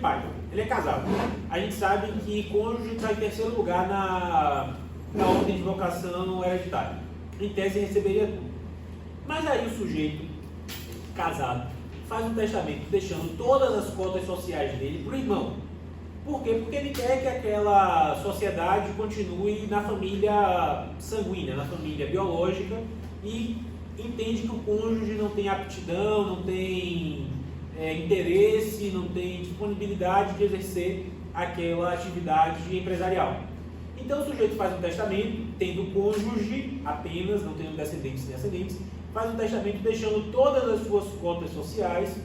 pai, ele é casado. A gente sabe que cônjuge está em terceiro lugar na ordem de vocação hereditária. Em tese, receberia tudo. Mas aí o sujeito, casado, faz um testamento deixando todas as cotas sociais dele para o irmão. Por quê? Porque ele quer que aquela sociedade continue na família sanguínea, na família biológica, e entende que o cônjuge não tem aptidão, não tem interesse, não tem disponibilidade de exercer aquela atividade empresarial. Então o sujeito faz um testamento, tendo o cônjuge apenas, não tendo descendentes nem ascendentes, faz um testamento deixando todas as suas cotas sociais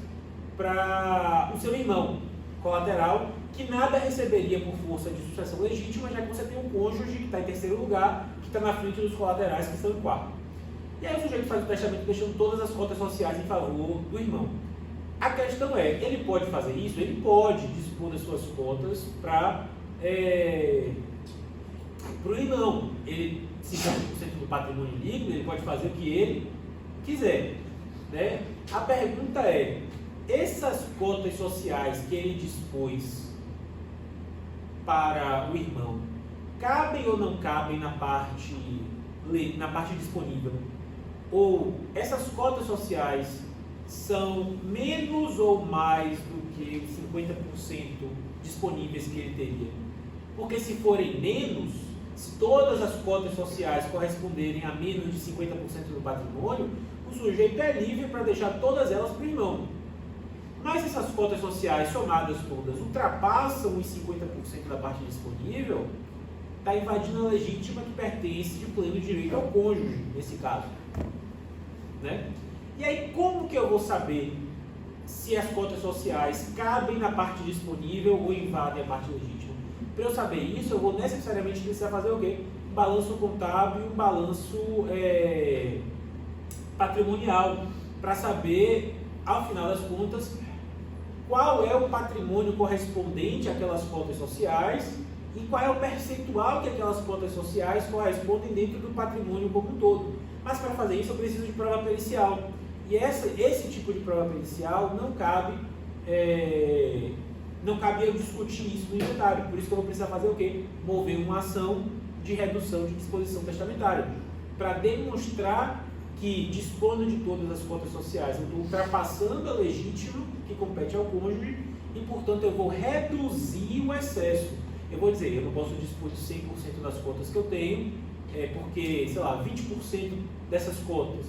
para o seu irmão colateral, que nada receberia por força de sucessão legítima, já que você tem um cônjuge que está em terceiro lugar, que está na frente dos colaterais que estão em quarto. E aí o sujeito faz o testamento deixando todas as cotas sociais em favor do irmão. A questão é, ele pode fazer isso? Ele pode dispor das suas cotas para o irmão. Ele, 50% do patrimônio líquido, ele pode fazer o que ele quiser. Né? A pergunta é, essas cotas sociais que ele dispôs para o irmão, cabem ou não cabem na parte disponível? Ou essas cotas sociais são menos ou mais do que os 50% disponíveis que ele teria? Porque se forem menos, se todas as cotas sociais corresponderem a menos de 50% do patrimônio, o sujeito é livre para deixar todas elas para o irmão. Mas se essas cotas sociais somadas todas ultrapassam os 50% da parte disponível, está invadindo a legítima que pertence de pleno direito ao cônjuge, nesse caso. Né? E aí, como que eu vou saber se as cotas sociais cabem na parte disponível ou invadem a parte legítima? Para eu saber isso, eu vou necessariamente precisar fazer o quê? Um balanço contábil e um balanço patrimonial, para saber, ao final das contas, qual é o patrimônio correspondente àquelas cotas sociais e qual é o percentual que aquelas cotas sociais correspondem dentro do patrimônio como um todo. Mas para fazer isso eu preciso de prova pericial. E esse tipo de prova pericial não cabe eu discutir isso no inventário. Por isso que eu vou precisar fazer o quê? Mover uma ação de redução de disposição testamentária. Para demonstrar que, dispondo de todas as cotas sociais, eu estou ultrapassando a legítima que compete ao cônjuge e, portanto, eu vou reduzir o excesso. Eu vou dizer, eu não posso dispor de 100% das cotas que eu tenho, porque, sei lá, 20% dessas cotas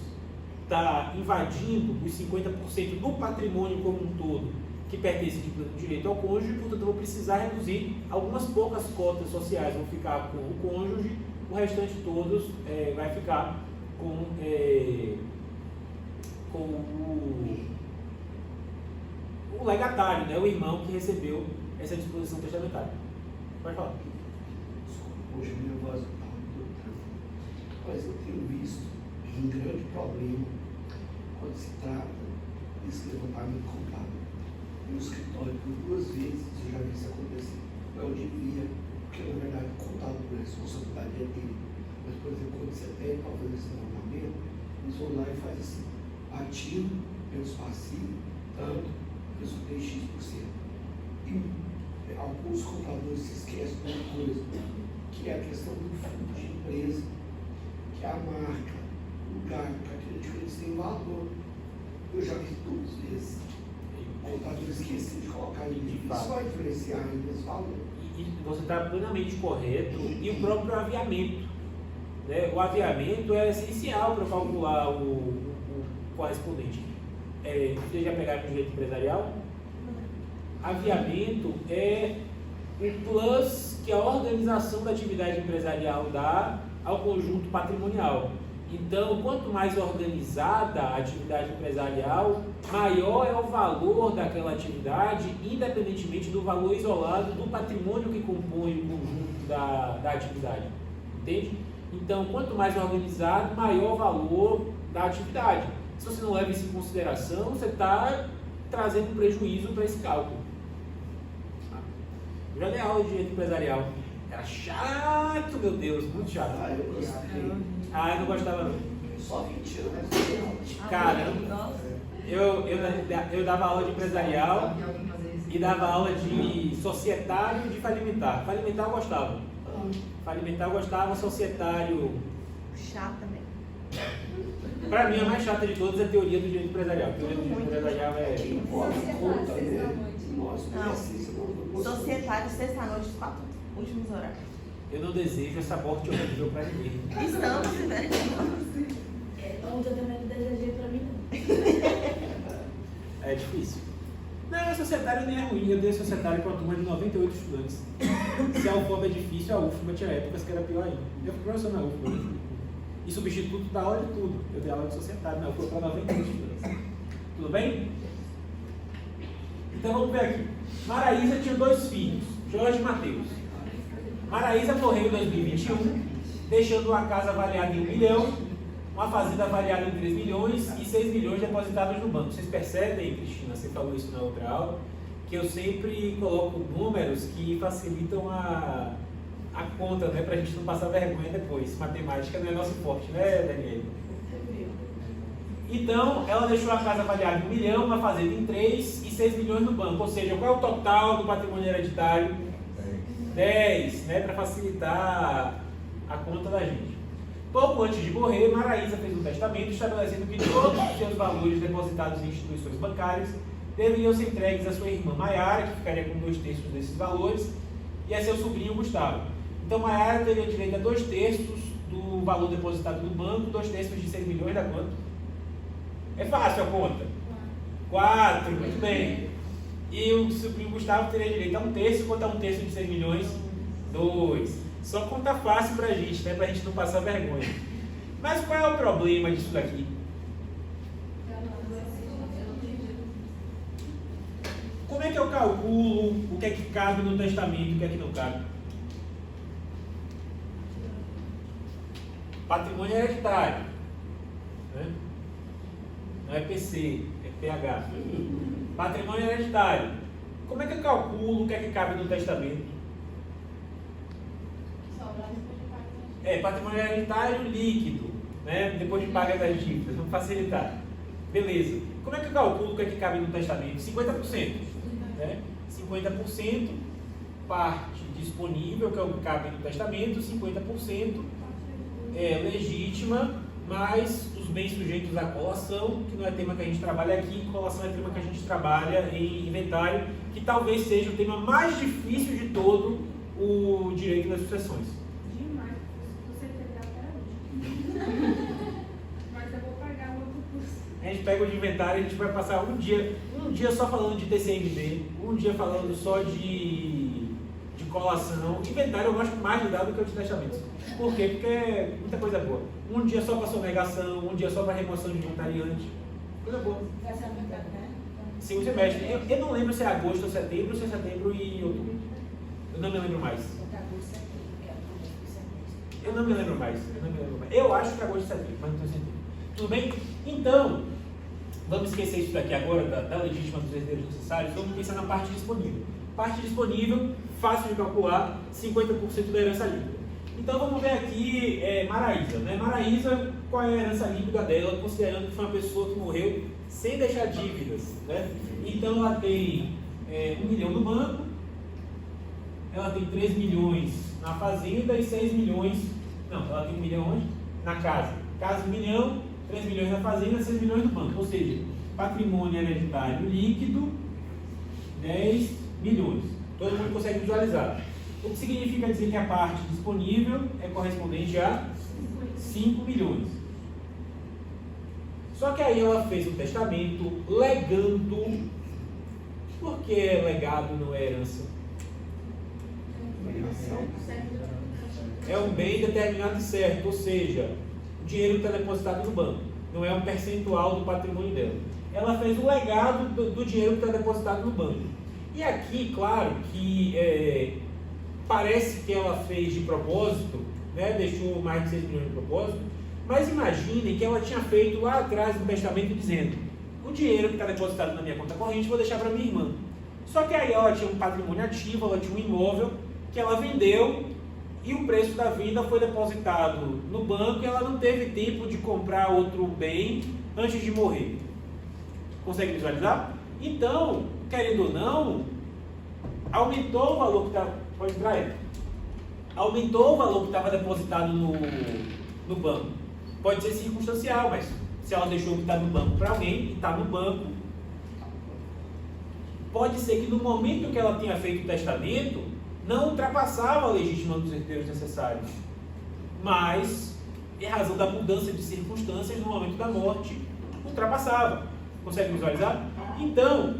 está invadindo os 50% do patrimônio como um todo, que pertence de pleno direito ao cônjuge, portanto eu vou precisar reduzir algumas poucas cotas sociais, vão ficar com o cônjuge, o restante todos vai ficar com o legatário, né, o irmão que recebeu essa disposição testamentária. Pode falar. Hoje minha voz está muito, mas eu tenho visto um grande problema quando se trata desse levantamento contábil. No escritório, por 2 vezes, eu já vi isso acontecer. Eu devia, porque na verdade o contábil, a responsabilidade é dele. Mas, por exemplo, quando você pede para fazer esse levantamento, eles vão lá e fazem assim: ativo menos passivo, tanto, resultei X%. E alguns contadores se esquecem de uma coisa, que é a questão do fundo de empresa, que é a marca, o lugar, carteira de crédito tem valor. Eu já vi 2 vezes. O contador esqueceu de colocar ele. Isso vai influenciar ainda esse valor. E você está plenamente correto. E o próprio aviamento. Né? O aviamento é essencial para calcular o correspondente. Vocês já pegaram o direito empresarial? Aviamento é o plus que a organização da atividade empresarial dá ao conjunto patrimonial. Então, quanto mais organizada a atividade empresarial, maior é o valor daquela atividade, independentemente do valor isolado do patrimônio que compõe o conjunto da atividade. Entende? Então, quanto mais organizado, maior o valor da atividade. Se você não leva isso em consideração, você está trazendo prejuízo para esse cálculo. Eu já dei aula de direito empresarial. Era chato, meu Deus, muito chato. Eu gostei. Eu não gostava não. Só 20 anos. Caramba. Eu dava aula de empresarial. E dava aula de societário e de falimentar. Falimentar eu gostava. Falimentar eu gostava, societário... Chata mesmo. Para mim, a mais chata de todas é a teoria do direito empresarial. A teoria do direito empresarial é... Não. Societário, sexta-noite, 4 últimos horários. Eu não desejo essa morte horrível para ninguém. Estamos, né? Ontem eu também não desejei pra mim, não. É difícil. Não, a societário nem é ruim. Eu dei societário com uma turma de 98 estudantes. Se a UFOB é difícil, a UFMA tinha épocas que era pior ainda. Eu fui professor na UFMA, né? E substituto da aula de tudo. Eu dei aula de societário na UFMA para 98 estudantes. Tudo bem? Então vamos ver aqui. Maraísa tinha 2 filhos, Jorge e Mateus. Maraísa morreu em 2021, deixando uma casa avaliada em 1 milhão, uma fazenda avaliada em 3 milhões e 6 milhões depositados no banco. Vocês percebem, Cristina, você falou isso na outra aula, que eu sempre coloco números que facilitam a conta, né, para a gente não passar vergonha depois. Matemática não é nosso forte, né, Daniela? Então, ela deixou a casa avaliada em 1 milhão, uma fazenda em 3 e 6 milhões no banco. Ou seja, qual é o total do patrimônio hereditário? 10, né, para facilitar a conta da gente. Pouco antes de morrer, Maraísa fez um testamento estabelecendo que todos os seus valores depositados em instituições bancárias deveriam ser entregues à sua irmã Maiara, que ficaria com 2/3 desses valores, e a seu sobrinho Gustavo. Então, Maiara teria direito a 2/3 do valor depositado no banco, 2/3 de 6 milhões da quanto? É fácil a conta. 4, muito bem. E o sobrinho Gustavo teria direito a 1/3, quanto a 1/3 de 6 milhões? 2. Só conta fácil pra gente, né? Pra gente não passar vergonha. Mas qual é o problema disso daqui? Como é que eu calculo o que é que cabe no testamento e o que é que não cabe? Patrimônio hereditário. Né? Não é PC, é PH. Patrimônio hereditário. Como é que eu calculo o que é que cabe no testamento? Patrimônio hereditário líquido, né? Depois de pagar as dívidas, vamos facilitar. Beleza. Como é que eu calculo o que é que cabe no testamento? 50%. Né? 50% parte disponível, que é o que cabe no testamento, 50% legítima, mais os bens sujeitos à colação, que não é tema que a gente trabalha aqui, colação é tema que a gente trabalha em inventário, que talvez seja o tema mais difícil de todo o direito das sucessões. Demais. Você pegar até hoje. Mas eu vou pagar o outro curso. A gente pega o de inventário e a gente vai passar um dia só falando de TCMD, um dia falando só de colação. Inventário eu gosto mais de dar do que o de testamento. Por quê? Porque é muita coisa boa. Um dia só para sonegação, um dia só para remoção de inventariante. Coisa boa. Vai ser aumentado, né? Segundo semestre. Eu não lembro se é agosto ou setembro, ou se é setembro e outubro. Eu não me lembro mais. Eu acho que é agosto e setembro, mas não tenho certeza. Tudo bem? Então, vamos esquecer isso daqui agora, da legítima dos herdeiros necessários. Vamos pensar na parte disponível. Parte disponível, fácil de calcular, 50% da herança líquida. Então vamos ver aqui Maraísa. Né? Maraísa, qual é a herança líquida dela, considerando que foi uma pessoa que morreu sem deixar dívidas. Né? Então ela tem 1 milhão no banco, ela tem 3 milhões na fazenda e 6 milhões... Não, ela tem 1 milhão onde? Na casa. Casa 1 milhão, 3 milhões na fazenda, 6 milhões no banco. Ou seja, patrimônio hereditário líquido, 10 milhões. Todo mundo consegue visualizar. O que significa dizer que a parte disponível é correspondente a 5 milhões. Só que aí ela fez um testamento legando. Por que legado não é herança? É um bem determinado e certo, ou seja, o dinheiro está depositado no banco, não é um percentual do patrimônio dela. Ela fez o legado do dinheiro que está depositado no banco. E aqui, claro, que parece que ela fez de propósito, né, deixou mais de 6 milhões de propósito, mas imaginem que ela tinha feito lá atrás no testamento dizendo: o dinheiro que está depositado na minha conta corrente vou deixar para minha irmã. Só que aí ela tinha um patrimônio ativo, ela tinha um imóvel que ela vendeu e o preço da venda foi depositado no banco e ela não teve tempo de comprar outro bem antes de morrer. Consegue visualizar? Então, querendo ou não, aumentou o valor que estava. Pode entrar aí. Aumentou o valor que estava depositado no banco. Pode ser circunstancial, mas se ela deixou que está no banco para alguém e está no banco, pode ser que no momento que ela tinha feito o testamento, não ultrapassava a legítima dos herdeiros necessários, mas, em razão da mudança de circunstâncias, no momento da morte, ultrapassava. Consegue visualizar? Então,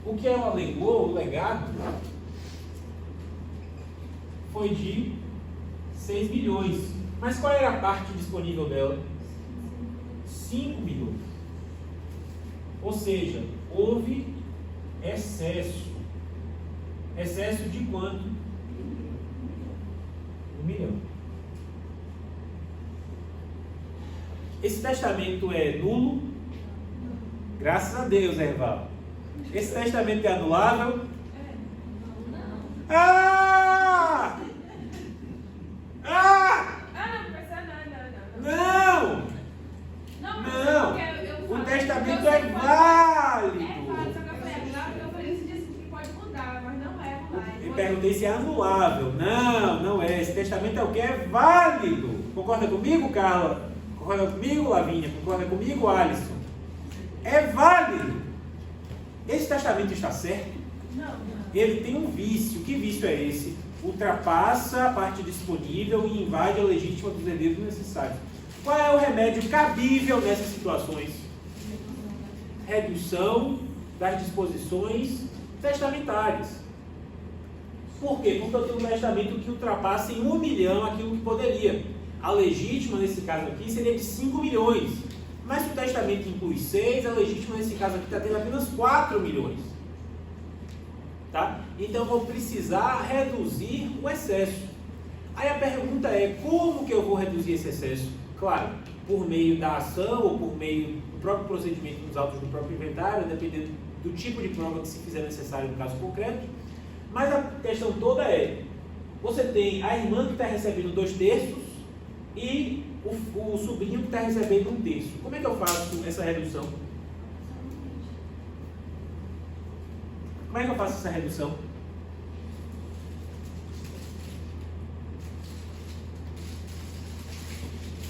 o que ela alegou, o legado, foi de 6 milhões. Mas qual era a parte disponível dela? 5 milhões. Ou seja, houve excesso. Excesso de quanto? 1 milhão. Esse testamento é nulo? Graças a Deus, Erval. Esse testamento é anulável? Ah! Ah! Não! Não! O testamento é válido. Eu perguntei se é anulável. Não é. Esse testamento é o que? É válido. Concorda comigo, Carla? Concorda comigo, Lavínia? Concorda comigo, Alisson? É válido. Esse testamento está certo? Não. Ele tem um vício. Que vício é esse? Ultrapassa a parte disponível e invade a legítima dos herdeiros necessários. Qual é o remédio cabível nessas situações? Redução das disposições testamentárias. Por quê? Porque eu tenho um testamento que ultrapassa em 1 milhão aquilo que poderia. A legítima, nesse caso aqui, seria de 5 milhões. Mas se o testamento inclui 6, a legítima, nesse caso aqui, está tendo apenas 4 milhões. Tá? Então, eu vou precisar reduzir o excesso. Aí a pergunta é, como que eu vou reduzir esse excesso? Claro, por meio da ação ou por meio do próprio procedimento nos autos do próprio inventário, dependendo do tipo de prova que se fizer necessário no caso concreto. Mas a questão toda é, você tem a irmã que está recebendo 2/3 e o sobrinho que está recebendo 1/3. Como é que eu faço essa redução? Como é que eu faço essa redução?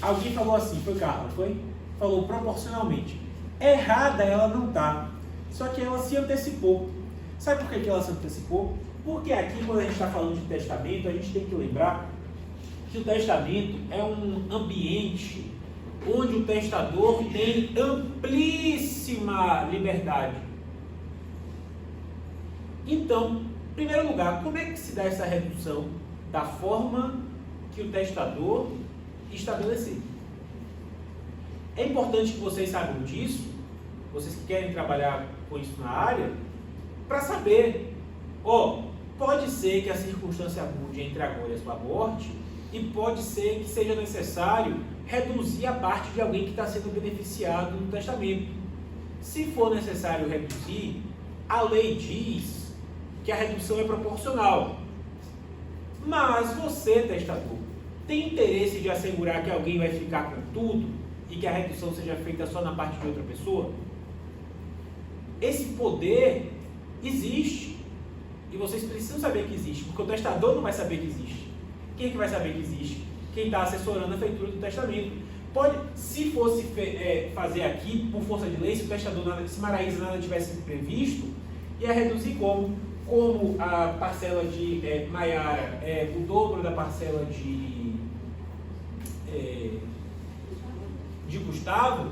Alguém falou assim, foi Carla, foi? Falou proporcionalmente. Errada ela não está, só que ela se antecipou. Sabe por que ela se antecipou? Porque aqui, quando a gente está falando de testamento, a gente tem que lembrar que o testamento é um ambiente onde o testador tem amplíssima liberdade. Então, em primeiro lugar, como é que se dá essa redução? Da forma que o testador estabelecer. É importante que vocês saibam disso, vocês que querem trabalhar com isso na área, para saber, pode ser que a circunstância mude entre agora e a sua morte, e pode ser que seja necessário reduzir a parte de alguém que está sendo beneficiado no testamento. Se for necessário reduzir, a lei diz que a redução é proporcional. Mas você, testador, tem interesse de assegurar que alguém vai ficar com tudo e que a redução seja feita só na parte de outra pessoa? Esse poder existe. E vocês precisam saber que existe, porque o testador não vai saber que existe. Quem é que vai saber que existe? Quem está assessorando a feitura do testamento. Se fosse fazer aqui, por força de lei, se o testador, se Maraísa nada tivesse previsto, ia reduzir como a parcela de Maiara é o dobro da parcela de Gustavo,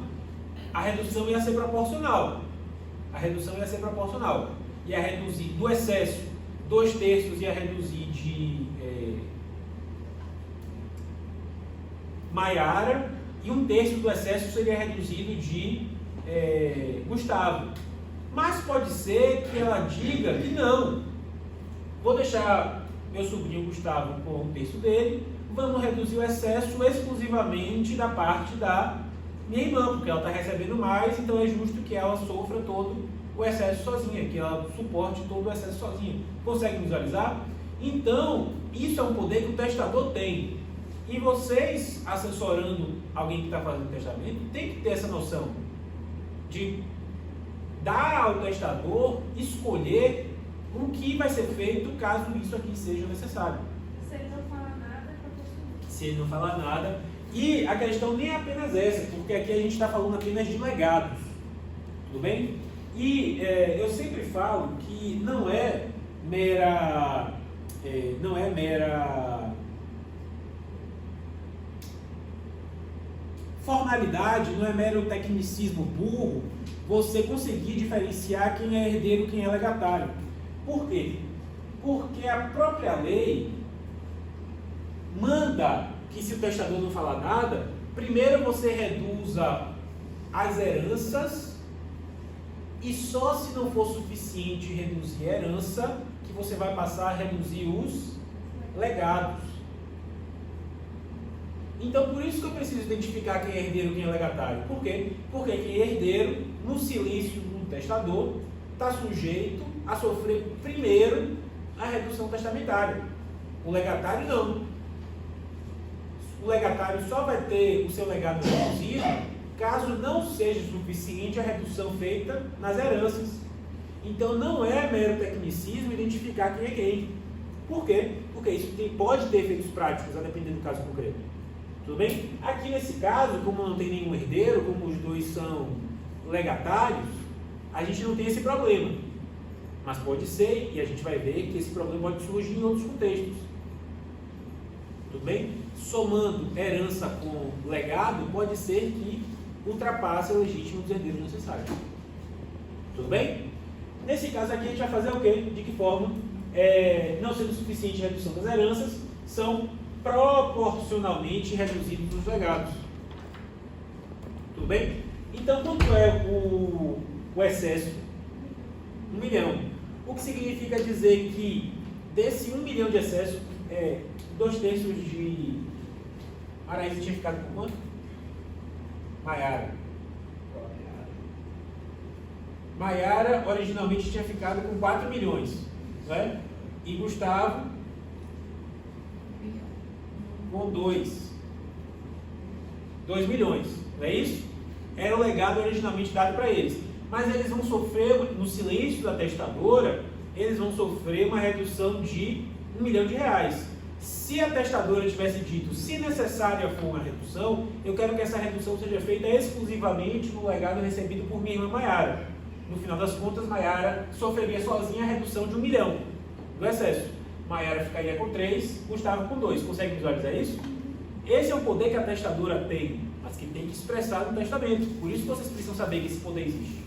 a redução ia ser proporcional. Ia reduzir do excesso 2/3, ia reduzir de Maiara, e 1/3 do excesso seria reduzido de Gustavo. Mas pode ser que ela diga que não, vou deixar meu sobrinho Gustavo com 1/3 dele, vamos reduzir o excesso exclusivamente da parte da minha irmã, porque ela está recebendo mais, então é justo que ela sofra todo o excesso sozinha, que ela suporte todo o excesso sozinha. Consegue visualizar? Então, isso é um poder que o testador tem. E vocês, assessorando alguém que está fazendo testamento, tem que ter essa noção de dar ao testador escolher o que vai ser feito caso isso aqui seja necessário. Se ele não fala nada, é proporcional. Se ele não falar nada. E a questão nem é apenas essa, porque aqui a gente está falando apenas de legados. Tudo bem? E eu sempre falo que não é mera formalidade, não é mero tecnicismo burro você conseguir diferenciar quem é herdeiro e quem é legatário. Por quê? Porque a própria lei manda que, se o testador não falar nada, primeiro você reduza as heranças, e só se não for suficiente reduzir a herança, que você vai passar a reduzir os legados. Então, por isso que eu preciso identificar quem é herdeiro e quem é legatário. Por quê? Porque quem é herdeiro, no silêncio do testador, está sujeito a sofrer primeiro a redução testamentária. O legatário não. O legatário só vai ter o seu legado reduzido caso não seja suficiente a redução feita nas heranças. Então não é mero tecnicismo identificar quem é quem. Por quê? Porque isso pode ter efeitos práticos, a depender do caso concreto. Tudo bem? Aqui nesse caso, como não tem nenhum herdeiro, como os dois são legatários, a gente não tem esse problema. Mas pode ser, e a gente vai ver que esse problema pode surgir em outros contextos. Tudo bem? Somando herança com legado, pode ser que ultrapasse a legítima dos herdeiros necessários. Tudo bem? Nesse caso aqui a gente vai fazer o quê? De que forma? Não sendo suficiente a redução das heranças, são proporcionalmente reduzidos os legados. Tudo bem? Então, quanto é o excesso? 1 milhão. O que significa dizer que desse 1 milhão de excesso, 2/3 de... Araísa tinha ficado com quanto? Maiara originalmente tinha ficado com 4 milhões. Não é? E Gustavo com 2 milhões. Não é isso? Era o legado originalmente dado para eles. Mas eles vão sofrer, no silêncio da testadora, eles vão sofrer uma redução de R$1 milhão. Se a testadora tivesse dito, se necessária for uma redução, eu quero que essa redução seja feita exclusivamente no legado recebido por minha irmã Maiara. No final das contas, Maiara sofreria sozinha a redução de R$1 milhão do excesso. Maiara ficaria com 3, Gustavo com 2. Consegue visualizar isso? Esse é o poder que a testadora tem, mas que tem que expressar no testamento. Por isso que vocês precisam saber que esse poder existe.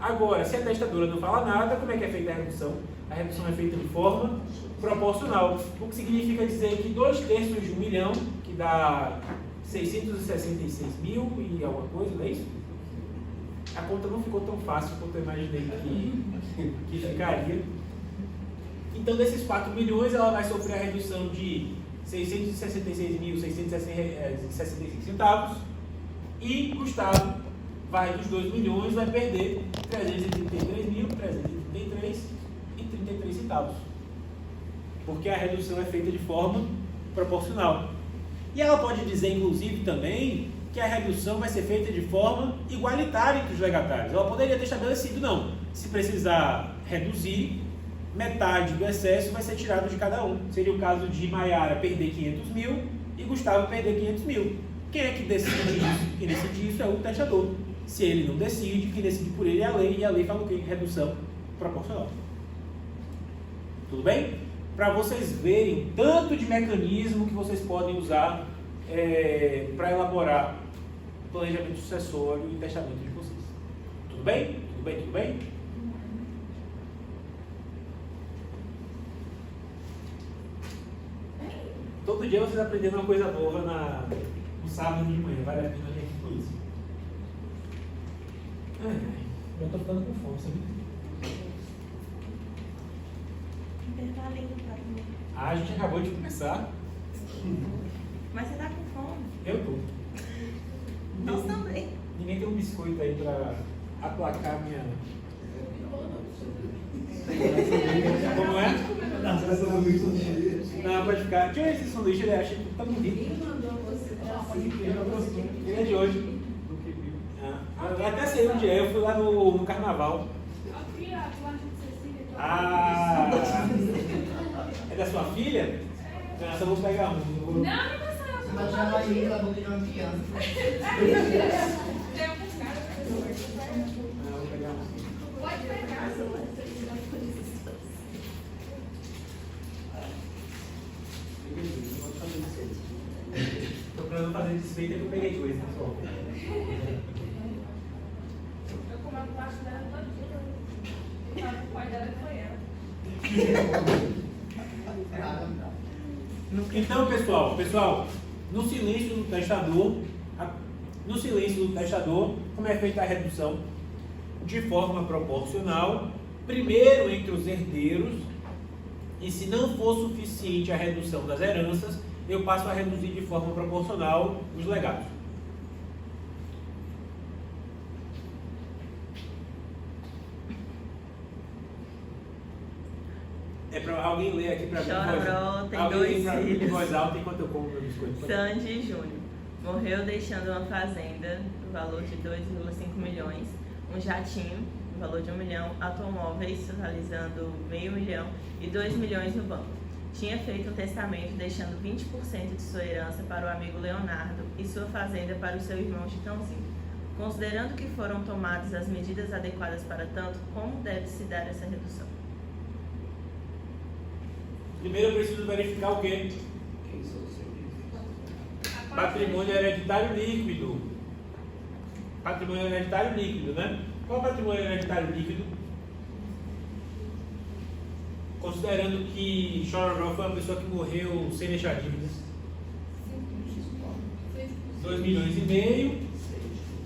Agora, se a testadora não fala nada, como é que é feita a redução? A redução é feita de forma proporcional, o que significa dizer que 2/3 de 1 milhão, que dá 666 mil e alguma coisa, não é isso? A conta não ficou tão fácil quanto eu imaginei que ficaria. Então, desses 4 milhões, ela vai sofrer a redução de 666.665 centavos, e Gustavo vai dos 2 milhões, vai perder 333.333 centavos. Porque a redução é feita de forma proporcional. E ela pode dizer, inclusive, também, que a redução vai ser feita de forma igualitária entre os legatários. Ela poderia ter estabelecido, não. Se precisar reduzir, metade do excesso vai ser tirado de cada um. Seria o caso de Maiara perder 500 mil e Gustavo perder 500 mil. Quem é que decide isso? Quem decide isso é o testador. Se ele não decide, quem decide por ele é a lei, e a lei fala o quê? Redução proporcional. Tudo bem? Para vocês verem tanto de mecanismo que vocês podem usar para elaborar o planejamento sucessório e testamento de vocês. Tudo bem? Tudo bem? Tudo bem? Todo dia vocês aprendendo uma coisa nova no sábado de manhã. Vale a pena a gente com isso. Já estou ficando com fome, sabe? Intervalinho pra comer. A gente acabou de começar. Mas você tá com fome? Eu tô. Nós também. Ninguém tem um biscoito aí para aplacar a minha... Como é? Não, pode ficar. Deixa eu ver esse sanduíche, ele acha que tá bonito. Quem mandou você dar Ele é de hoje. Eu até sei onde é, eu fui lá no carnaval. Aqui, a loja de Cecília, que Ah! É da sua filha? Nossa, eu vou pegar um. Não, não precisa. Você vai chamar ele pela boca de uma criança. Tem alguns caras, professor. Não, eu vou pegar um. Pode pegar. Tô pra não fazer desfeita que eu peguei dois, pessoal. Eu como a bolacha dela todo dia. O pai dela foi ela. Então, pessoal, no silêncio do testador, como é feita a redução? De forma proporcional, primeiro entre os herdeiros, e se não for suficiente a redução das heranças, eu passo a reduzir de forma proporcional os legados. É para alguém ler aqui para mim. Choró, tem Alguém dois pra mim em filhos. voz alta enquanto eu como meu biscoito. Sandy Júnior morreu deixando uma fazenda no valor de 2,5 milhões, um jatinho no valor de 1 milhão, automóveis totalizando meio milhão e 2 milhões no banco. Tinha feito um testamento deixando 20% de sua herança para o amigo Leonardo e sua fazenda para o seu irmão Chitãozinho. Considerando que foram tomadas as medidas adequadas para tanto, como deve se dar essa redução? Primeiro eu preciso verificar o quê? Quem são os serviços? Patrimônio hereditário líquido. Patrimônio hereditário líquido, né? Qual é o patrimônio hereditário líquido? Considerando que Chororó foi uma pessoa que morreu sem deixar dívidas. 2 milhões e meio,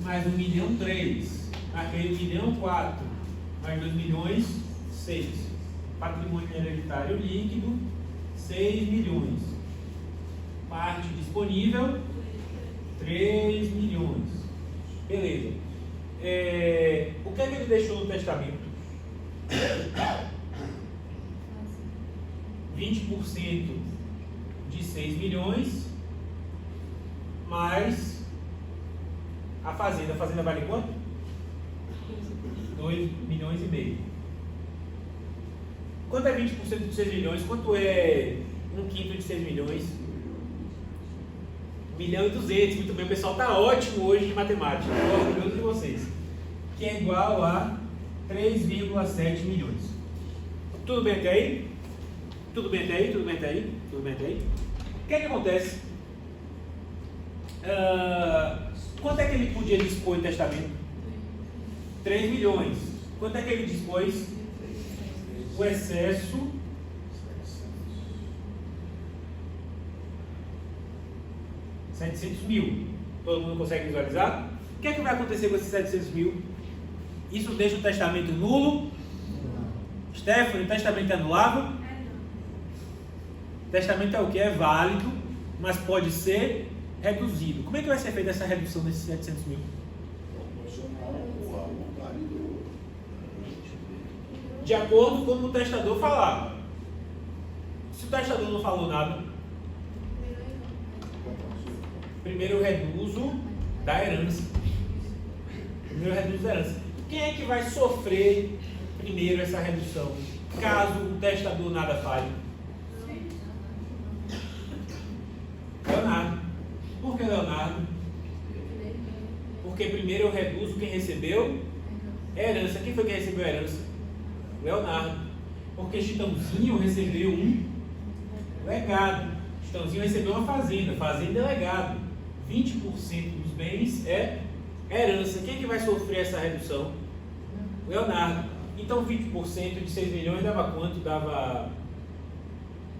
mais 1 milhão 3, aquele 1 milhão 4, mais 2 milhões 6. Patrimônio hereditário líquido, 6 milhões. Parte disponível, 3 milhões. Beleza. O que é que ele deixou no testamento? 20% de 6 milhões, mais a fazenda. A fazenda vale quanto? 2 milhões e meio. Quanto é 20% de 6 milhões? Quanto é 1/5 de 6 milhões? 1 milhão e 200. Muito bem, o pessoal está ótimo hoje de matemática. Estou orgulhoso de vocês. Que é igual a 3,7 milhões. Tudo bem até aí? Tudo bem até aí? Tudo bem até aí? Tudo bem até aí? O que é que acontece? Quanto é que ele podia dispor em testamento? 3 milhões. Quanto é que ele dispôs? O excesso $700 mil. Todo mundo consegue visualizar? O que é que vai acontecer com esses 700 mil? Isso deixa o testamento nulo? Stephanie, o testamento é anulável? Testamento é o que? É válido, mas pode ser reduzido. Como é que vai ser feita essa redução desses 700 mil? De acordo com como o testador falar. Se o testador não falou nada, primeiro eu reduzo da herança. Primeiro eu reduzo da herança. Quem é que vai sofrer primeiro essa redução? Caso o testador nada fale? Leonardo. Por que Leonardo? Porque primeiro eu reduzo quem recebeu herança. Quem foi quem recebeu a herança? Leonardo. Porque Chitãozinho recebeu um legado. Chitãozinho recebeu uma fazenda. Fazenda é legado. 20% dos bens é herança. Quem é que vai sofrer essa redução? Leonardo. Então 20% de 6 milhões dava quanto? Dava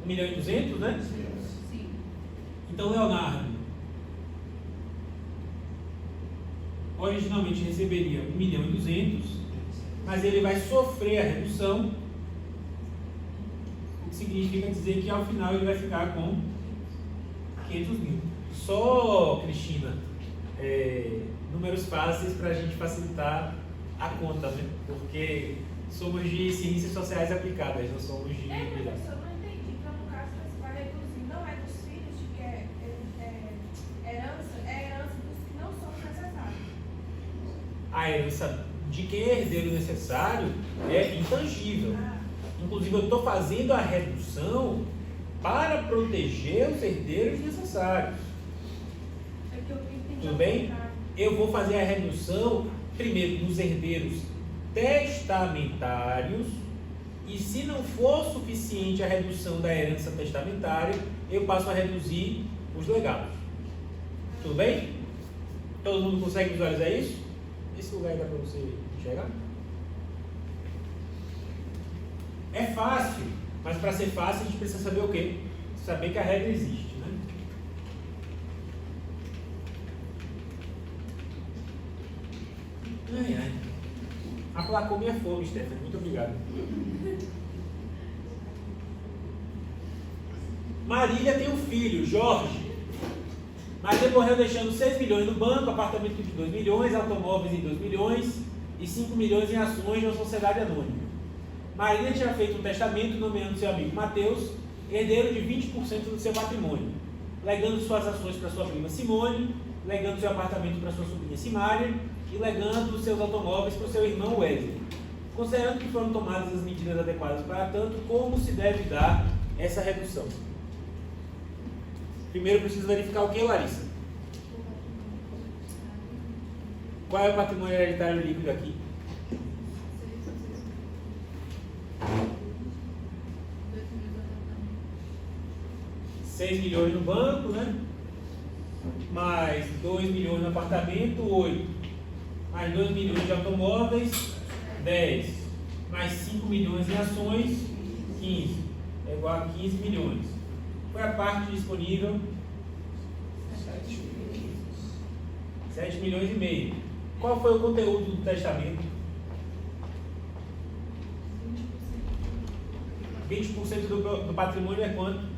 1 milhão e 200, né? Sim. Então Leonardo originalmente receberia 1 milhão e 200, mas ele vai sofrer a redução, o que significa dizer que ao final ele vai ficar com 500 mil. Só, Cristina, números fáceis para a gente facilitar a conta, né? Porque somos de ciências sociais aplicadas, não somos de... Professor, não entendi. Então, no caso, você vai reduzir, não é dos filhos, de que é herança dos que não são necessários. A herança de quem é herdeiro necessário é intangível. Inclusive, eu estou fazendo a redução para proteger os herdeiros necessários. É que eu tenho que Tudo bem? Eu vou fazer a redução, primeiro, dos herdeiros testamentários, e se não for suficiente a redução da herança testamentária, eu passo a reduzir os legados. Tudo bem? Todo mundo consegue visualizar isso? Esse lugar dá para você enxergar? É fácil, mas para ser fácil a gente precisa saber o quê? Saber que a regra existe, né? Ai, ai. Aplacou minha fome, Stephanie. Muito obrigado. Marília tem um filho, Jorge. Marília morreu deixando 6 milhões no banco, apartamento de 2 milhões, automóveis em 2 milhões e 5 milhões em ações de uma sociedade anônima. Marília tinha feito um testamento nomeando seu amigo Mateus herdeiro de 20% do seu patrimônio, legando suas ações para sua prima Simone, legando seu apartamento para sua sobrinha Simária e legando seus automóveis para o seu irmão Wesley. Considerando que foram tomadas as medidas adequadas para tanto, como se deve dar essa redução? Primeiro eu preciso verificar o que, Larissa? Qual é o patrimônio hereditário líquido aqui? 6 milhões no banco, né? Mais 2 milhões no apartamento, 8. Mais 2 milhões de automóveis, 10. Mais 5 milhões em ações, 15. É igual a 15 milhões. Qual é a parte disponível? 7 milhões e meio. Qual foi o conteúdo do testamento? 20% do patrimônio é quanto?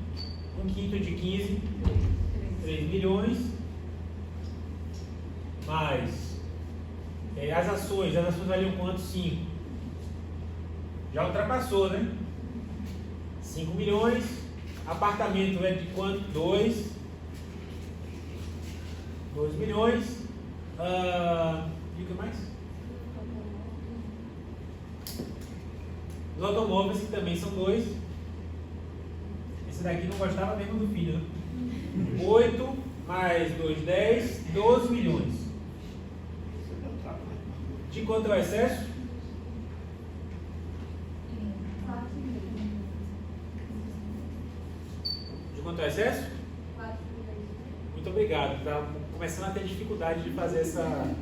1/5 de 15, 3 milhões. Mais as ações valiam quanto? 5. Já ultrapassou, né? 5 milhões. Apartamento é de quanto? 2 milhões. E o que mais? Os automóveis, que também são 2. Esse daqui não gostava mesmo do filho, né? 8 mais 2, 10, 12 milhões. De quanto é o excesso? 4 milhões. De quanto é o excesso? 4 milhões. Muito obrigado. Está começando a ter dificuldade de fazer essa.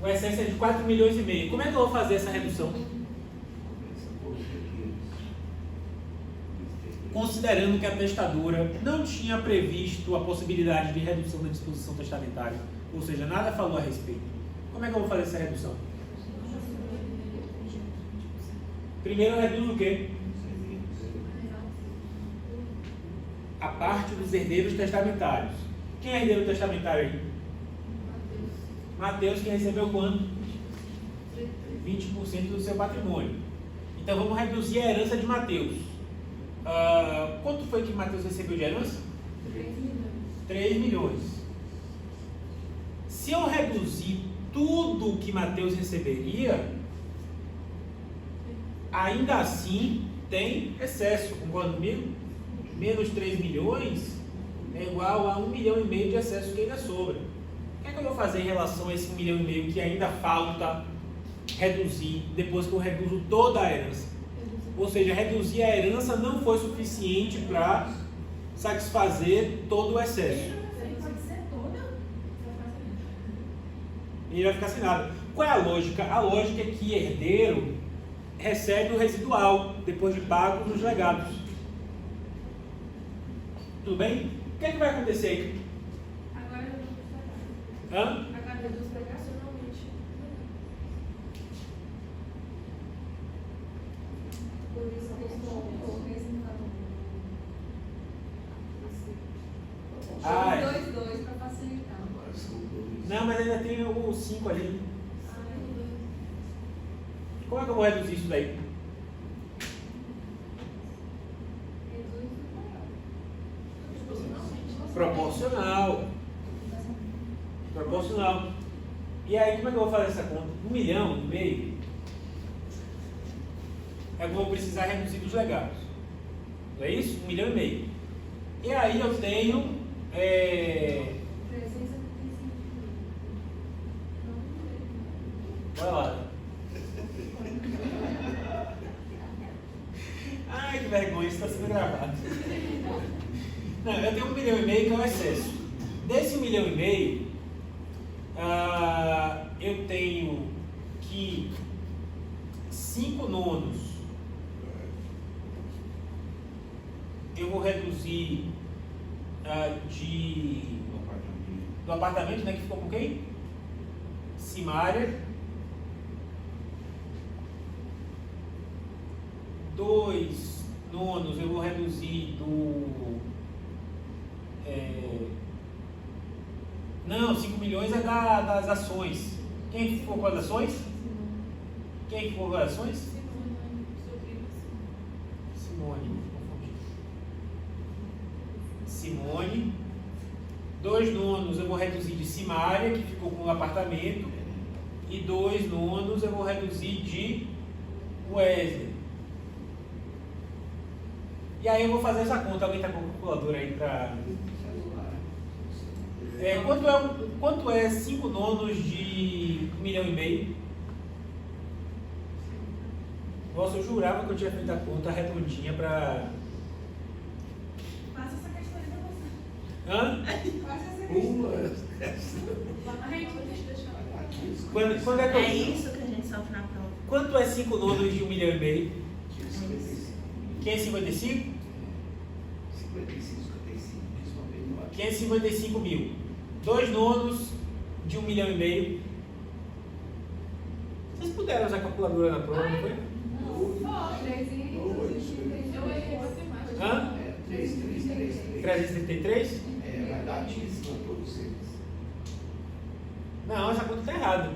O excesso é de 4 milhões e meio. Como é que eu vou fazer essa redução? Considerando que a testadora não tinha previsto a possibilidade de redução da disposição testamentária, ou seja, nada falou a respeito. Como é que eu vou fazer essa redução? Primeiro eu reduzo o quê? A parte dos herdeiros testamentários. Quem é herdeiro testamentário aí? Mateus, que recebeu quanto? 20% do seu patrimônio. Então vamos reduzir a herança de Mateus. Quanto foi que Mateus recebeu de herança? 3 milhões. 3 milhões. Se eu reduzir tudo que Mateus receberia, ainda assim tem excesso. Concorda comigo? Menos 3 milhões é igual a 1,5 milhão de excesso que ainda sobra. O que é que eu vou fazer em relação a esse 1,5 milhão que ainda falta reduzir depois que eu reduzo toda a herança? Ou seja, reduzir a herança não foi suficiente para satisfazer todo o excesso. Pode ser toda? Ele vai ficar sem nada. Qual é a lógica? A lógica é que herdeiro recebe o residual depois de pagos os legados. Tudo bem? O que é que vai acontecer aí? Agora eu vou pagar. Hã? Agora reduz proporcionalmente. Por isso que eu estou representando. Ah, 2 para facilitar. Agora são 2. não, mas ainda tem o 5 ali. Como é que eu vou reduzir isso daí? Proporcional. Proporcional. E aí, como é que eu vou fazer essa conta? 1,5 milhão eu vou precisar reduzir dos legados. Não é isso? 1,5 milhão. E aí eu tenho 375 mil. olha lá. Ai, que vergonha, isso está sendo gravado. Não, eu tenho 1,5 milhão que é o excesso. Desse 1,5 milhão, eu tenho que 5 nonos eu vou reduzir do apartamento, né, que ficou com quem? Simária. 2 nonos eu vou reduzir do... Não, 5 milhões é das ações. Quem ficou com as ações? Quem ficou com as ações? Simone. Simone. 2 nonos eu vou reduzir de Simária, que ficou com o apartamento. E 2 nonos eu vou reduzir de Wesley. E aí eu vou fazer essa conta. Alguém está com a calculadora aí para... quanto é 5 nonos de 1,5 milhão? Nossa, eu jurava que eu tinha feito a conta redondinha para... Passa essa questão aí pra você. Hã? Passa essa questão. Pula. Deixa eu falar. Quando é que eu... É isso que a gente sofre na prova. Quanto é 5 nonos de 1,5 milhão? 55. Quem é 55? 55, 55. Principalmente 555 mil. 2 nonos de 1,5 milhão. Vocês puderam usar a calculadora na prova, não foi? Hã? 333? vai dar atíssima a todos eles. Não, essa conta está errada.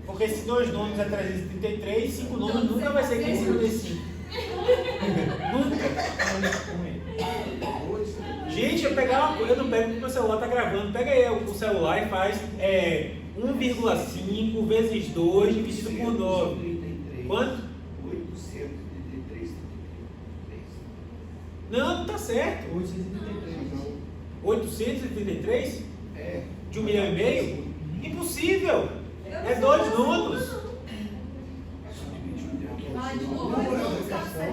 Porque se 2 nonos é 333, 5 nonos nunca vai ser 555. Nunca. Gente, eu não pego porque o meu celular está gravando. Pega aí o celular e faz 1,5 vezes 2 dividido por 9. Quanto? 833. Não, não tá certo. 833? De 1,5 milhão? Impossível! É 2 nonos.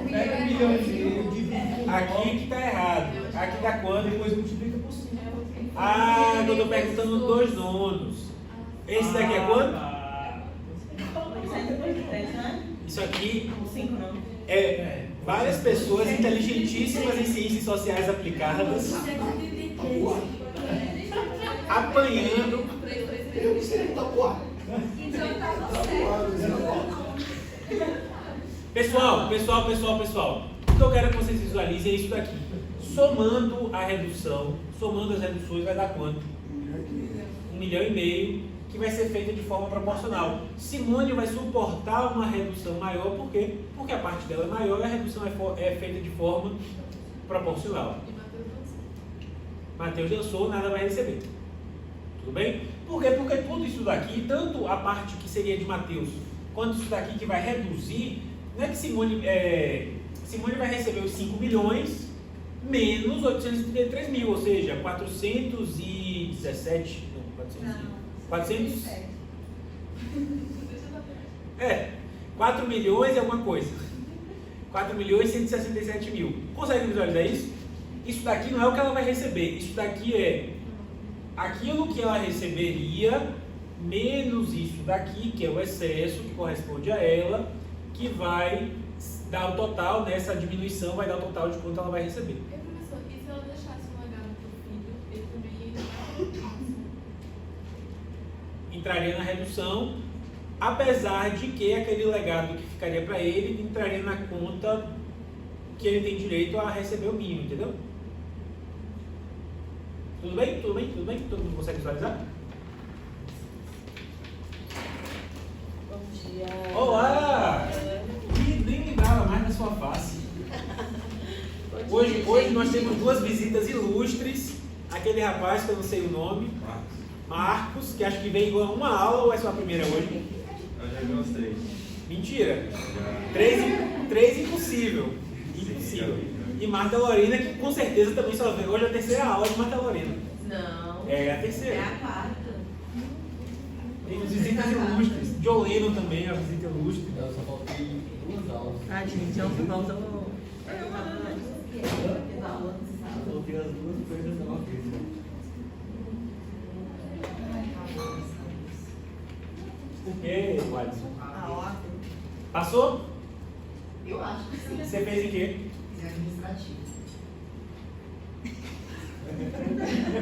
Pega 1,5 milhão. Aqui que tá errado. Aqui dá quanto? Depois multiplica por 5. Ah, eu tô perguntando 2 nonos. Esse daqui é quanto? 833, né? Isso aqui 5 não. é várias pessoas inteligentíssimas em ciências sociais aplicadas apanhando. Eu que sei tabuar. Então tá certo. Pessoal. O que eu quero que vocês visualizem é isso daqui. Somando a redução, somando as reduções, vai dar quanto? 1,5 milhão, que vai ser feita de forma proporcional. Simone vai suportar uma redução maior, por quê? Porque a parte dela é maior e a redução é feita de forma proporcional. Mateus dançou, nada vai receber. Tudo bem? Por quê? Porque tudo isso daqui, tanto a parte que seria de Mateus, quanto isso daqui que vai reduzir, não é que Simone vai receber os 5 milhões menos 833 mil, ou seja, 417, não, 400, 4 milhões e alguma coisa. 4 milhões e 167 mil. Consegue visualizar isso? Isso daqui não é o que ela vai receber, isso daqui é aquilo que ela receberia menos isso daqui, que é o excesso que corresponde a ela, que vai dar o total, nessa diminuição vai dar o total de quanto ela vai receber. Professor, e se ela deixasse um legado pro filho, ele também ia Entraria na redução, apesar de que aquele legado que ficaria para ele entraria na conta que ele tem direito a receber o mínimo, entendeu? Tudo bem? Tudo bem? Tudo bem? Todo mundo consegue visualizar? Bom dia. Olá! Nem lembrava mais da sua face. Hoje nós temos 2 visitas ilustres. Aquele rapaz que eu não sei o nome, Marcos, que acho que veio a uma aula ou é sua primeira hoje? Eu já vi umas 3. Mentira! 3, impossível. Impossível. E Marta Lorena, que com certeza também só vê hoje a terceira aula de Marta Lorena. Não. É a É terceira. a quarta. Tem os visitas ilustres. John Lennon também é a visita ilustre. Eu só faltei 2 aulas. Ah, gente, ontem faltou. Eu coloquei as 2 coisas de uma vez. Por quê, Wadson? A ordem. Passou? Eu acho que sim. Você fez em quê? Fiz administrativo.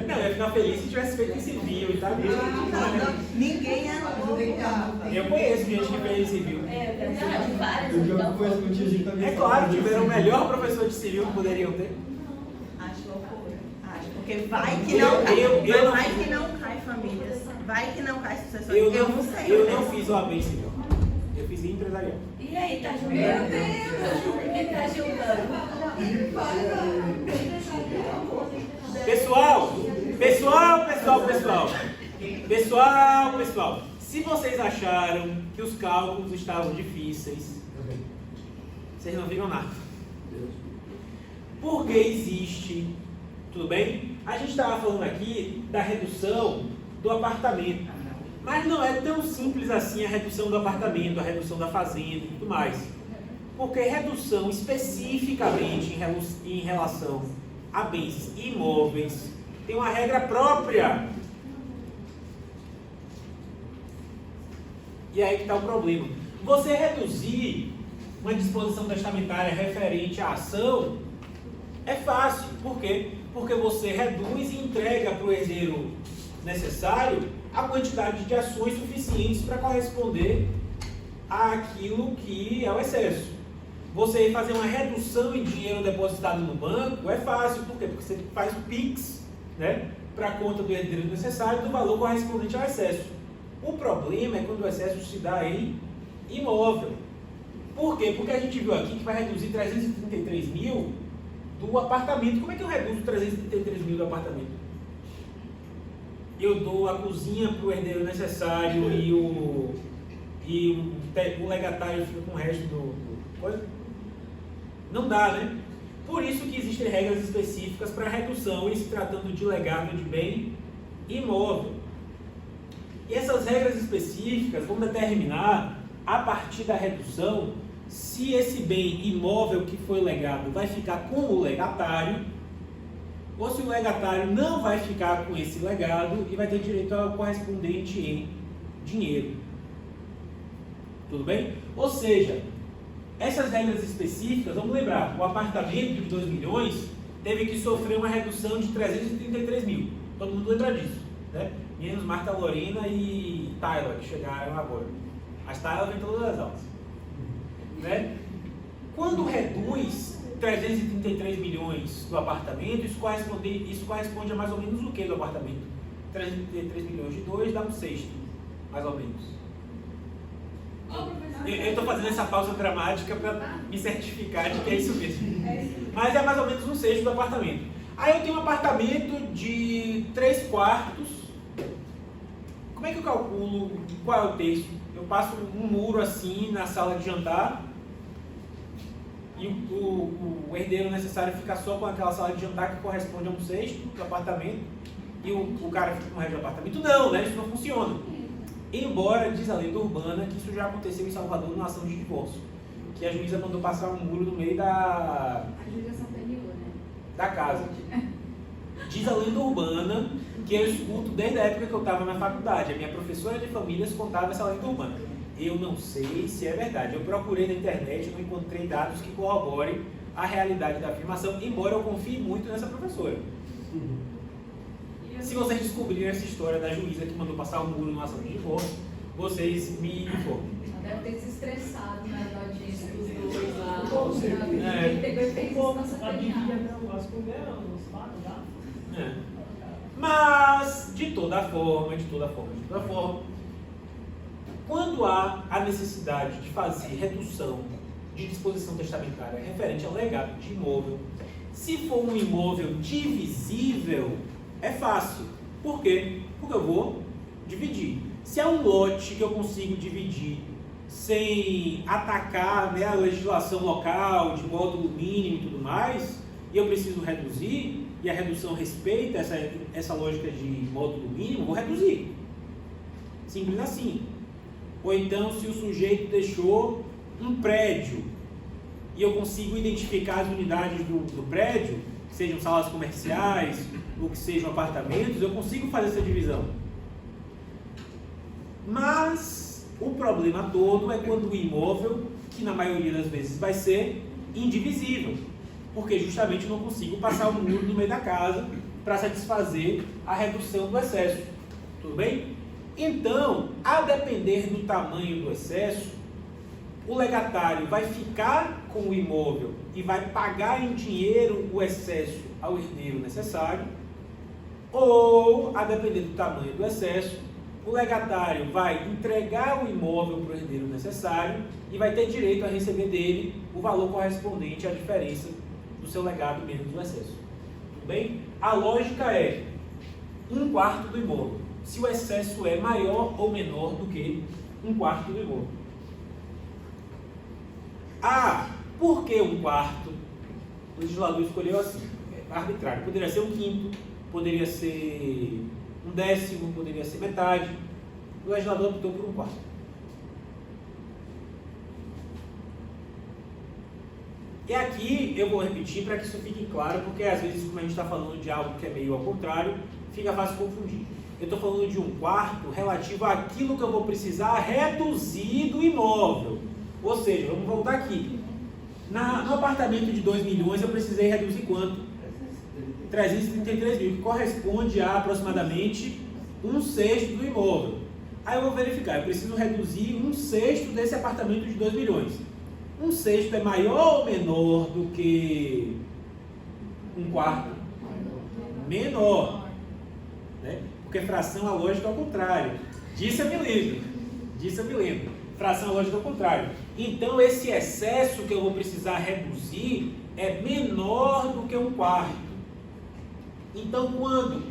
Não, eu ia ficar feliz se tivesse feito em civil, tá? Ninguém anota. Eu conheço gente que fez em civil. Eu já conheço que tinha gente também. É claro, tiveram o melhor professor de civil que poderiam ter. Acho loucura. Acho, porque vai que não cai. Eu não- Vai que não cai famílias. Vai que não cai sucessores. Eu não sei. Eu não fiz OAB em civil. Eu fiz em empresarial. E aí, tá julgando? Meu Deus! Quem tá julgando? Pessoal, se vocês acharam que os cálculos estavam difíceis, vocês não viram nada. Porque existe, tudo bem? A gente estava falando aqui da redução do apartamento, mas não é tão simples assim a redução do apartamento, a redução da fazenda e tudo mais. Porque redução especificamente em relação a bens imóveis tem uma regra própria. E aí que está o problema. Você reduzir uma disposição testamentária referente à ação é fácil. Por quê? Porque você reduz e entrega para o herdeiro necessário a quantidade de ações suficientes para corresponder àquilo que é o excesso. Você fazer uma redução em dinheiro depositado no banco é fácil. Por quê? Porque você faz o PIX, né, para a conta do herdeiro necessário do valor correspondente ao excesso. O problema é quando o excesso se dá em imóvel. Por quê? Porque a gente viu aqui que vai reduzir 333 mil do apartamento. Como é que eu reduzo 333 mil do apartamento? Eu dou a cozinha para o herdeiro necessário e o legatário fica com o resto do coisa? Não dá, né? Por isso que existem regras específicas para redução em se tratando de legado de bem imóvel. E essas regras específicas vão determinar, a partir da redução, se esse bem imóvel que foi legado vai ficar com o legatário, ou se o legatário não vai ficar com esse legado e vai ter direito ao correspondente em dinheiro. Tudo bem? Ou seja, essas regras específicas, vamos lembrar, o apartamento de 2 milhões teve que sofrer uma redução de 333 mil. Todo mundo lembra disso, né? Menos Marta Lorena e Tyler, que chegaram agora. As Tyler vem todas as aulas. Né? Quando reduz 333 milhões do apartamento, isso corresponde a mais ou menos o que do apartamento? 333 milhões de 2 dá um sexto, mais ou menos. Eu estou fazendo essa pausa dramática para me certificar de que é isso mesmo. Mas é mais ou menos um sexto do apartamento. Aí eu tenho um apartamento de 3 quartos. Como é que eu calculo qual é o terço? Eu passo um muro assim na sala de jantar e o herdeiro necessário fica só com aquela sala de jantar que corresponde a um sexto do apartamento e o cara fica com o resto do apartamento. Não, né? Isso não funciona. Embora diz a lenda urbana que isso já aconteceu em Salvador numa ação de divórcio, que a juíza mandou passar um muro no meio A judiação anterior, né? da casa. Diz a lenda urbana que eu escuto desde a época que eu estava na faculdade. A minha professora de famílias contava essa lenda urbana. Eu não sei se é verdade. Eu procurei na internet e não encontrei dados que corroborem a realidade da afirmação, embora eu confie muito nessa professora. Se vocês descobrirem essa história da juíza que mandou passar um muro numa ação de divórcio, vocês me informem. Deve ter se estressado, né, da audiência dos dois lá. É. Ele pegou e fez isso na sacanagem. É. Mas, de toda forma, quando há a necessidade de fazer redução de disposição testamentária referente ao legado de imóvel, se for um imóvel divisível, é fácil. Por quê? Porque eu vou dividir. Se é um lote que eu consigo dividir sem atacar, né, a legislação local de módulo mínimo e tudo mais, e eu preciso reduzir, e a redução respeita essa lógica de módulo mínimo, vou reduzir. Simples assim. Ou então, se o sujeito deixou um prédio e eu consigo identificar as unidades do prédio, que sejam salas comerciais ou que sejam apartamentos, eu consigo fazer essa divisão. Mas o problema todo é quando o imóvel, que na maioria das vezes vai ser indivisível, porque justamente eu não consigo passar o muro no meio da casa para satisfazer a redução do excesso. Tudo bem? Então, a depender do tamanho do excesso, o legatário vai ficar com o imóvel e vai pagar em dinheiro o excesso ao herdeiro necessário, ou, a depender do tamanho do excesso, o legatário vai entregar o imóvel para o herdeiro necessário e vai ter direito a receber dele o valor correspondente à diferença do seu legado menos o excesso. Tudo bem? A lógica é 1/4 do imóvel, se o excesso é maior ou menor do que 1/4 do imóvel. Ah, por que 1/4? O legislador escolheu assim, arbitrário. Poderia ser 1/5, poderia ser 1/10, poderia ser metade. O legislador optou por 1/4. E aqui eu vou repetir para que isso fique claro, porque às vezes, como a gente está falando de algo que é meio ao contrário, fica fácil confundir. Eu estou falando de 1/4 relativo àquilo que eu vou precisar reduzir do imóvel. Ou seja, vamos voltar aqui. No apartamento de 2 milhões eu precisei reduzir quanto? 333 mil, que corresponde a aproximadamente 1/6 do imóvel. Aí eu vou verificar, eu preciso reduzir 1/6 desse apartamento de 2 milhões. 1/6 é maior ou menor do que 1/4? Menor. Né? Porque fração, a lógica é ao contrário. Disso eu me lembro. Fração, a lógica é ao contrário. Então, esse excesso que eu vou precisar reduzir é menor do que 1/4. Então, quando...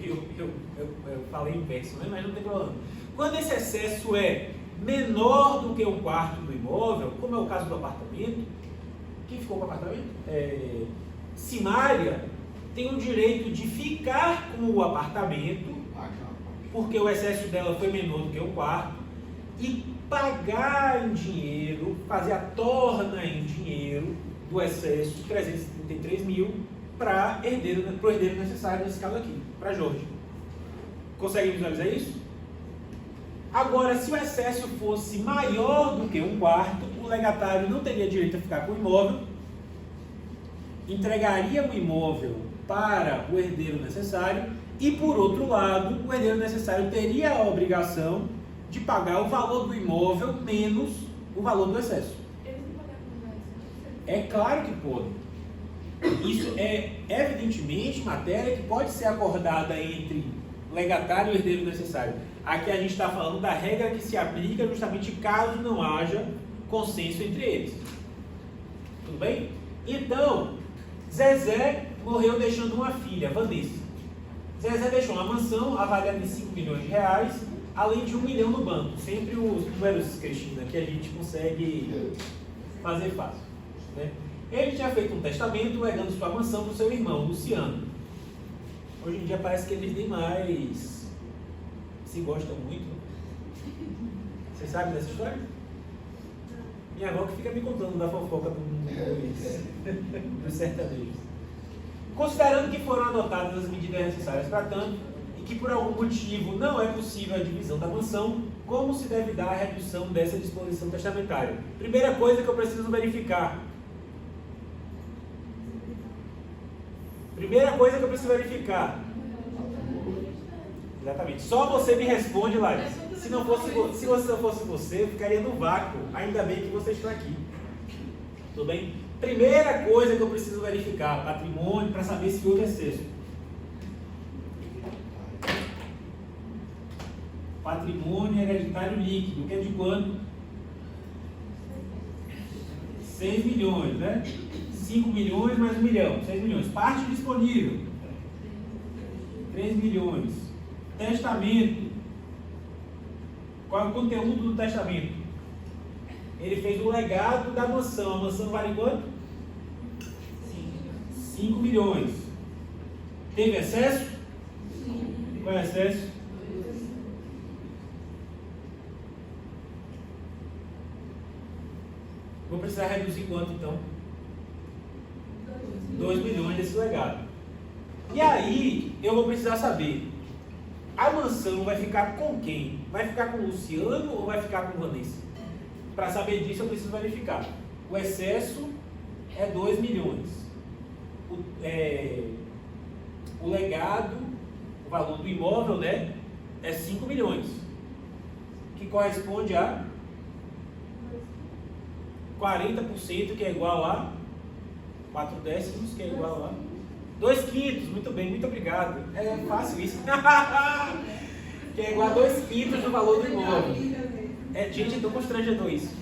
Eu falei inverso, né? Mas não tem problema. Quando esse excesso é menor do que 1/4 do imóvel, como é o caso do apartamento, quem ficou com o apartamento? Simária tem o direito de ficar com o apartamento, porque o excesso dela foi menor do que 1/4, e pagar em dinheiro, fazer a torna em dinheiro do excesso de 333 mil para o herdeiro necessário nesse caso aqui, para Jorge. Consegue visualizar isso? Agora, se o excesso fosse maior do que 1/4, o legatário não teria direito a ficar com o imóvel, entregaria o imóvel para o herdeiro necessário e, por outro lado, o herdeiro necessário teria a obrigação de pagar o valor do imóvel menos o valor do excesso. Eles não podem acumular isso, não? É claro que pode. Isso é, evidentemente, matéria que pode ser acordada entre legatário e herdeiro necessário. Aqui a gente está falando da regra que se aplica justamente caso não haja consenso entre eles. Tudo bem? Então, Zezé morreu deixando uma filha, Vanessa. Zezé deixou uma mansão avaliada em 5 milhões de reais, além de 1 milhão no banco. Sempre os números, Cristina, que a gente consegue fazer fácil. Né? Ele tinha feito um testamento legando sua mansão para o seu irmão, Luciano. Hoje em dia parece que eles nem mais se gostam muito. Vocês sabem dessa história? Minha avó que fica me contando da fofoca dos sertanejos. Considerando que foram adotadas as medidas necessárias para tanto, e que por algum motivo não é possível a divisão da mansão, como se deve dar a redução dessa disposição testamentária? Primeira coisa que eu preciso verificar. Exatamente. Só você me responde, Larissa. Se não fosse você, eu ficaria no vácuo. Ainda bem que você está aqui. Tudo bem? Primeira coisa que eu preciso verificar, patrimônio, para saber se houve excesso. Patrimônio hereditário líquido, que é de quanto? 6 milhões, né? 5 milhões mais 1 milhão, 6 milhões. Parte disponível, 3 milhões. Testamento. Qual é o conteúdo do testamento? Ele fez o legado da mansão. A mansão vale quanto? 5 milhões. Teve excesso? Qual é o excesso? Vou precisar reduzir quanto então? 2 milhões desse legado. E aí, eu vou precisar saber, a mansão vai ficar com quem? Vai ficar com o Luciano ou vai ficar com o Vanessa? Para saber disso, eu preciso verificar. O excesso é 2 milhões. O legado, o valor do imóvel, né, é 5 milhões. Que corresponde a 40%, que é igual a 4 décimos, que é igual a 2 quintos. Muito bem, muito obrigado. É fácil isso. Que é igual a 2 quintos do valor do imóvel. Gente, é tão constrangedor isso.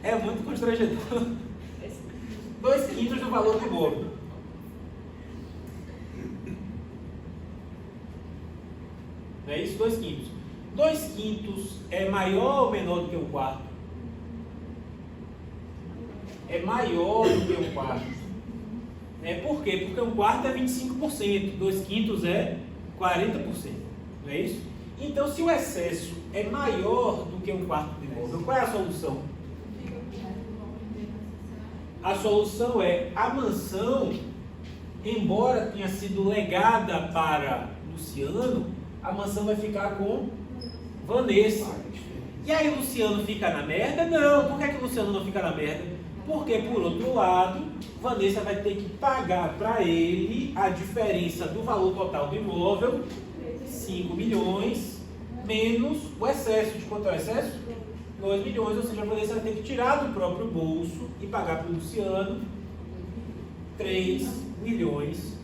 É muito constrangedor. 2 quintos do valor do imóvel. Não é isso? 2 quintos. 2 quintos é maior ou menor do que 1/4? É maior do que 1/4. Por quê? Porque 1/4 é 25%, 2 quintos é 40%. Não é isso? Então, se o excesso é maior do que 1/4 do imóvel, qual é a solução? A solução é a mansão, embora tenha sido legada para Luciano, a mansão vai ficar com Vanessa. E aí o Luciano fica na merda? Não. Por que o Luciano não fica na merda? Porque, por outro lado, Vanessa vai ter que pagar para ele a diferença do valor total do imóvel, 5 milhões, menos o excesso. De quanto é o excesso? 2 milhões, ou seja, a Vanessa vai ter que tirar do próprio bolso e pagar para o Luciano 3 milhões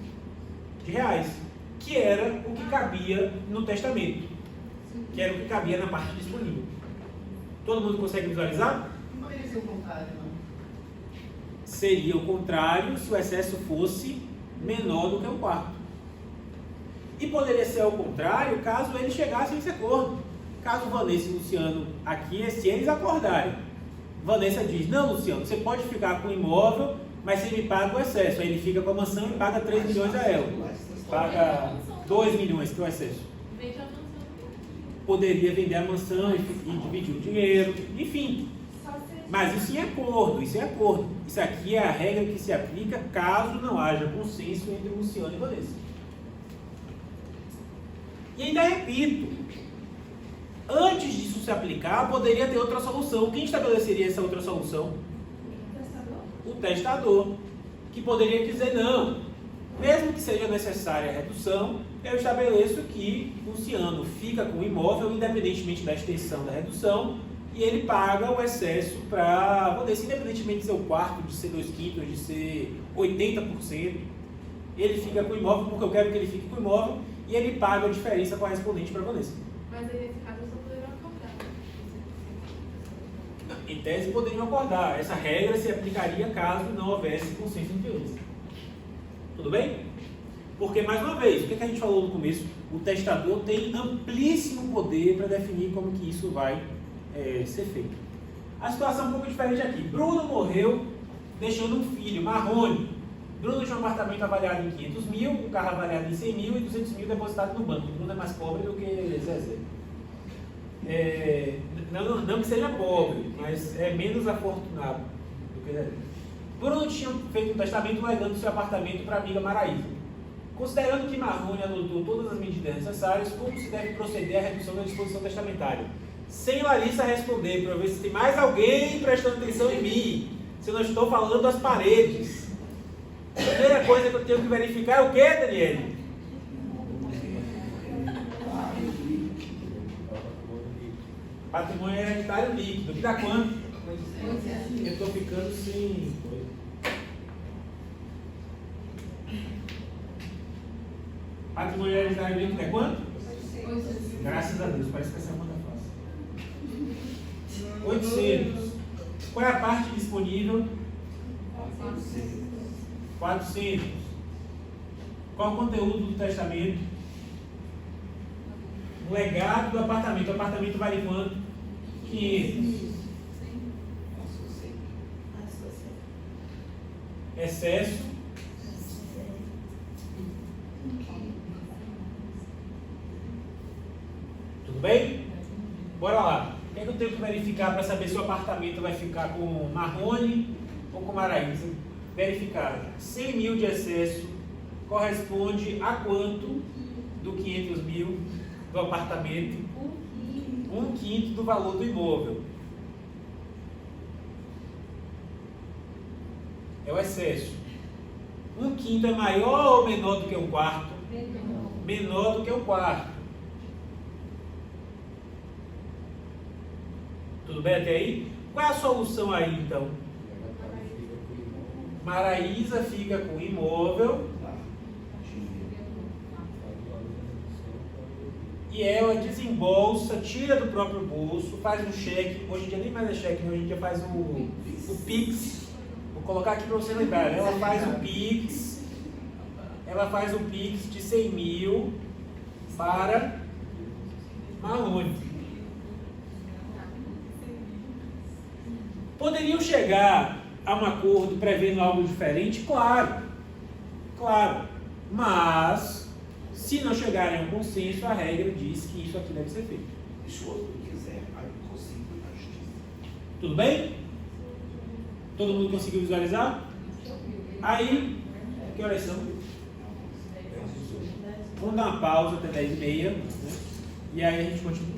de reais, que era o que cabia no testamento, que era o que cabia na parte disponível. Todo mundo consegue visualizar? Não poderia ser o contrário, não? Seria o contrário se o excesso fosse menor do que 1/4. E poderia ser ao contrário caso eles chegassem a esse acordo. Caso Vanessa e Luciano aqui, se eles acordarem, Vanessa diz: não, Luciano, você pode ficar com o imóvel, mas você me paga o excesso. Aí ele fica com a mansão e paga 3 milhões a ela. Paga 2 milhões, que é o excesso. Vende a mansão. Poderia vender a mansão e dividir o dinheiro, enfim. Mas isso em acordo, isso é acordo. Isso aqui é a regra que se aplica caso não haja consenso entre Luciano e Vanessa. E ainda repito, antes disso se aplicar, poderia ter outra solução. Quem estabeleceria essa outra solução? O testador, que poderia dizer: não, mesmo que seja necessária a redução, eu estabeleço que Luciano fica com o imóvel, independentemente da extensão da redução, e ele paga o excesso para Vanessa, independentemente de ser 1/4, de ser 2 quintos, de ser 80%, ele fica com o imóvel porque eu quero que ele fique com o imóvel, e ele paga a diferença correspondente para Vanessa. Mas aí, nesse caso, eu só poderia acordar. Em tese, poderiam acordar. Essa regra se aplicaria caso não houvesse consenso entre eles. Tudo bem? Porque, mais uma vez, o que a gente falou no começo? O testador tem amplíssimo poder para definir como que isso vai ser feito. A situação é um pouco diferente aqui. Bruno morreu deixando um filho, Marrone. Bruno tinha um apartamento avaliado em 500 mil, um carro avaliado em 100 mil e 200 mil depositado no banco. Bruno é mais pobre do que Zezé. Não que seja pobre, mas é menos afortunado do que Zezé. Bruno tinha feito um testamento legando seu apartamento para a amiga Maraísa. Considerando que Marrone adotou todas as medidas necessárias, como se deve proceder à redução da disposição testamentária? Sem Larissa responder, para ver se tem mais alguém prestando atenção em mim, se eu não estou falando das paredes. A primeira coisa que eu tenho que verificar é o que, Daniele? Patrimônio hereditário líquido. Que dá quanto? Eu estou ficando sem coisa. Patrimônio hereditário líquido é quanto? Graças a Deus, parece que essa é uma da fácil. 800. Qual é a parte disponível? 400. Qual o conteúdo do testamento? O legado do apartamento. O apartamento vale quanto? 500. excesso. Tudo bem? Bora lá. O que é que eu tenho que verificar para saber se o apartamento vai ficar com Marrone ou com Maraísa? Verificar. 100 mil de excesso corresponde a quanto do 500 mil do apartamento? 1/5 do valor do imóvel. É o excesso. 1/5 é maior ou menor do que um quarto? Menor do que um quarto. Tudo bem até aí? Qual é a solução aí, então? Maraísa fica com o imóvel e ela desembolsa, tira do próprio bolso, faz um cheque. Hoje em dia nem mais é cheque, hoje em dia faz o Pix. Vou colocar aqui para você lembrar. Ela faz o Pix. Ela faz o Pix de 100 mil para Marrone. Poderiam chegar a um acordo prevendo algo diferente? Claro. Claro. Mas, se não chegarem a um consenso, a regra diz que isso aqui deve ser feito. E se o outro quiser, aí eu consigo na justiça. Tudo bem? Todo mundo conseguiu visualizar? Aí, que horas são? Vamos dar uma pausa até 10h30, né? E aí a gente continua.